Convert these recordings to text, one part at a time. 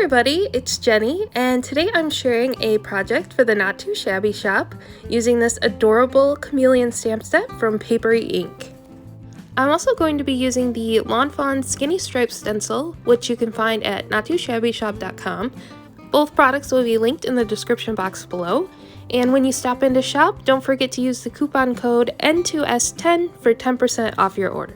everybody, it's Jenny, and today I'm sharing a project for the Not Too Shabby shop using this adorable Chameleon stamp set from Paperie ink. I'm also going to be using the Lawn Fawn Skinny Stripe Stencil, which you can find at nottoshabbyshop.com. Both products will be linked in the description box below, and when you stop in to shop, don't forget to use the coupon code N2S10 for 10% off your order.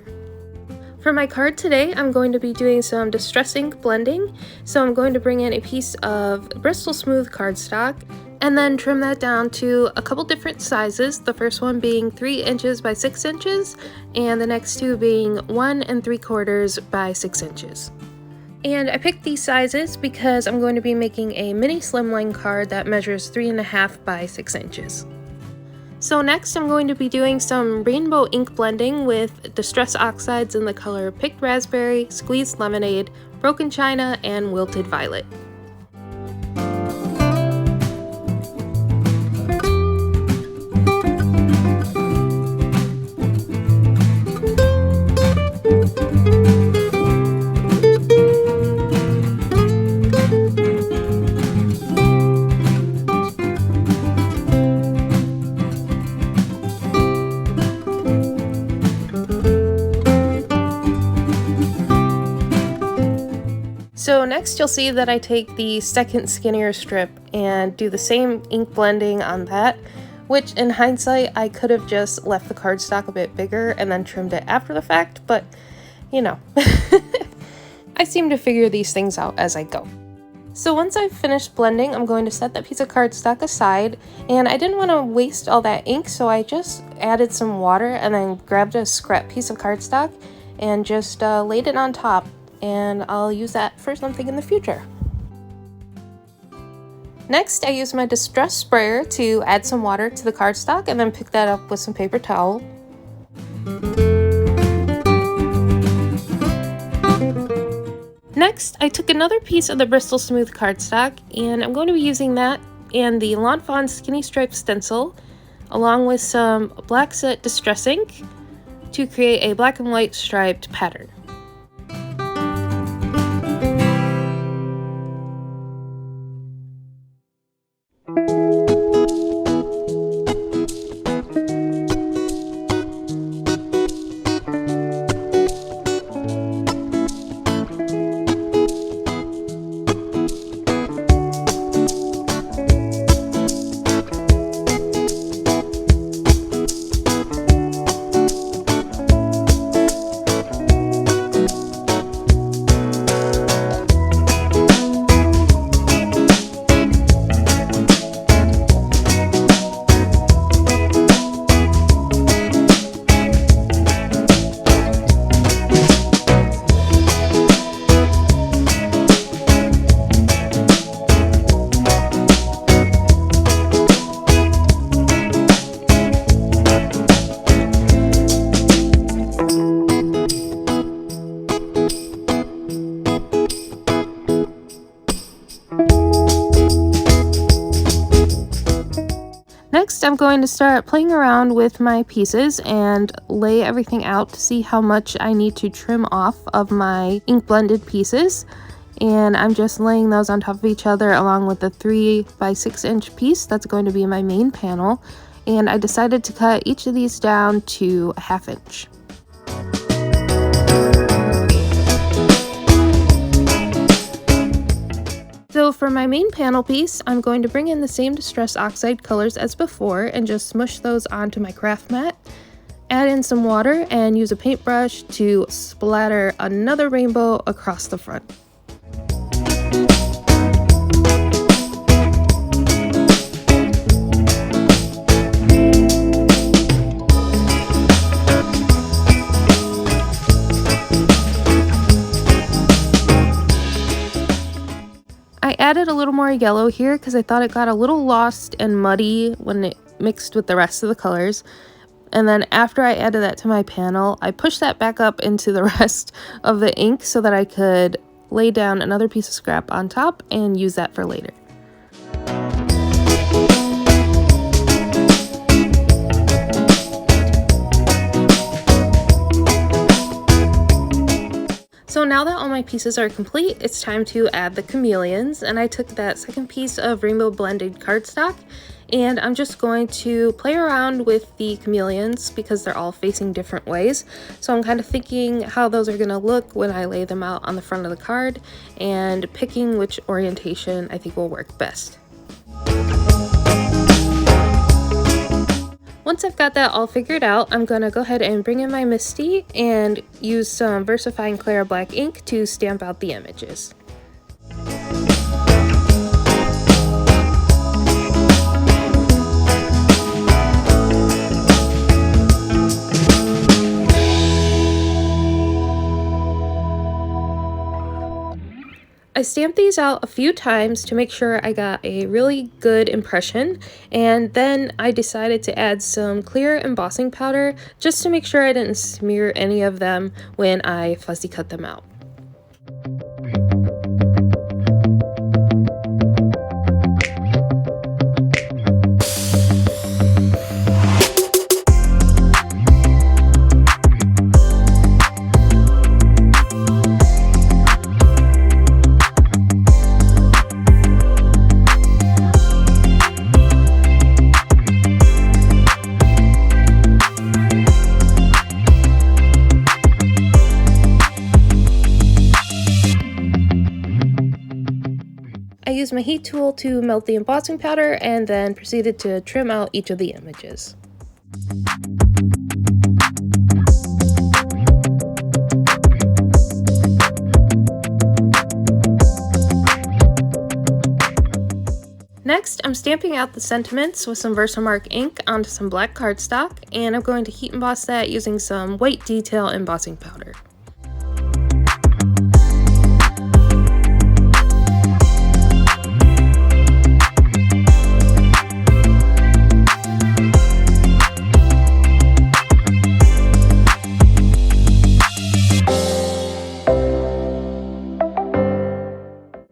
For my card today, I'm going to be doing some distress ink blending, so I'm going to bring in a piece of Bristol Smooth cardstock and then trim that down to a couple different sizes, the first one being 3 inches by 6 inches, and the next two being 1 3/4 by 6 inches. And I picked these sizes because I'm going to be making a mini slimline card that measures 3.5 by 6 inches. So next I'm going to be doing some rainbow ink blending with Distress Oxides in the color Picked Raspberry, Squeezed Lemonade, Broken China, and Wilted Violet. So next you'll see that I take the second skinnier strip and do the same ink blending on that, which in hindsight I could have just left the cardstock a bit bigger and then trimmed it after the fact, but you know, I seem to figure these things out as I go. So once I've finished blending, I'm going to set that piece of cardstock aside, and I didn't want to waste all that ink, so I just added some water and then grabbed a scrap piece of cardstock and just laid it on top. And I'll use that for something in the future. Next, I use my distress sprayer to add some water to the cardstock and then pick that up with some paper towel. Next, I took another piece of the Bristol Smooth cardstock, and I'm going to be using that and the Lawn Fawn Skinny Stripe Stencil along with some black set distress ink to create a black and white striped pattern. Next, I'm going to start playing around with my pieces and lay everything out to see how much I need to trim off of my ink blended pieces. And I'm just laying those on top of each other along with the 3 by 6 inch piece that's going to be my main panel. And I decided to cut each of these down to a 1/2 inch. So for my main panel piece, I'm going to bring in the same Distress Oxide colors as before and just smush those onto my craft mat. Add in some water and use a paintbrush to splatter another rainbow across the front. I added a little more yellow here because I thought it got a little lost and muddy when it mixed with the rest of the colors. And then after I added that to my panel, I pushed that back up into the rest of the ink so that I could lay down another piece of scrap on top and use that for later. So now that all my my pieces are complete, it's time to add the chameleons, and I took that second piece of rainbow blended cardstock and I'm just going to play around with the chameleons because they're all facing different ways. So I'm kind of thinking how those are going to look when I lay them out on the front of the card and picking which orientation I think will work best. Once I've got that all figured out, I'm going to go ahead and bring in my Misty and use some VersaFine Clara Black ink to stamp out the images. I stamped these out a few times to make sure I got a really good impression, and then I decided to add some clear embossing powder just to make sure I didn't smear any of them when I fussy cut them out. I used my heat tool to melt the embossing powder and then proceeded to trim out each of the images. Next, I'm stamping out the sentiments with some Versamark ink onto some black cardstock, and I'm going to heat emboss that using some white detail embossing powder.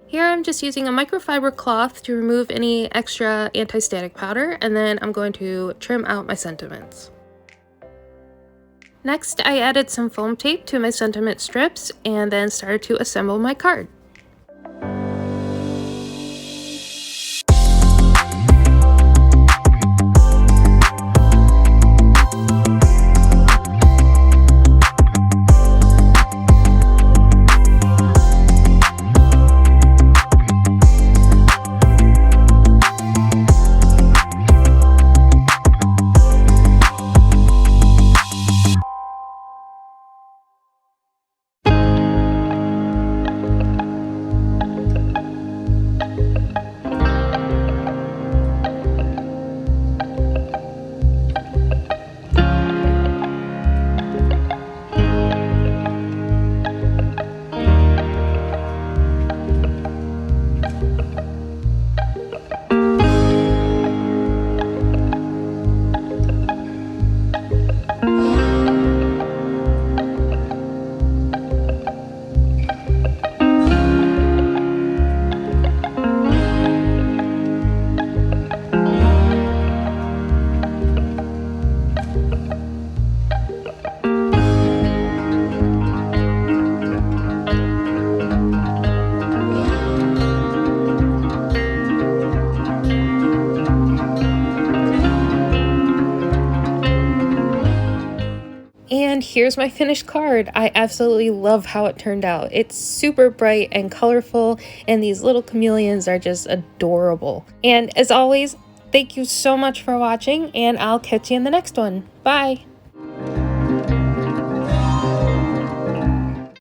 Here I'm just using a microfiber cloth to remove any extra anti-static powder, and then I'm going to trim out my sentiments. Next, I added some foam tape to my sentiment strips and then started to assemble my card. And here's my finished card. I absolutely love how it turned out. It's super bright and colorful, and these little chameleons are just adorable. And as always, thank you so much for watching, and I'll catch you in the next one. Bye!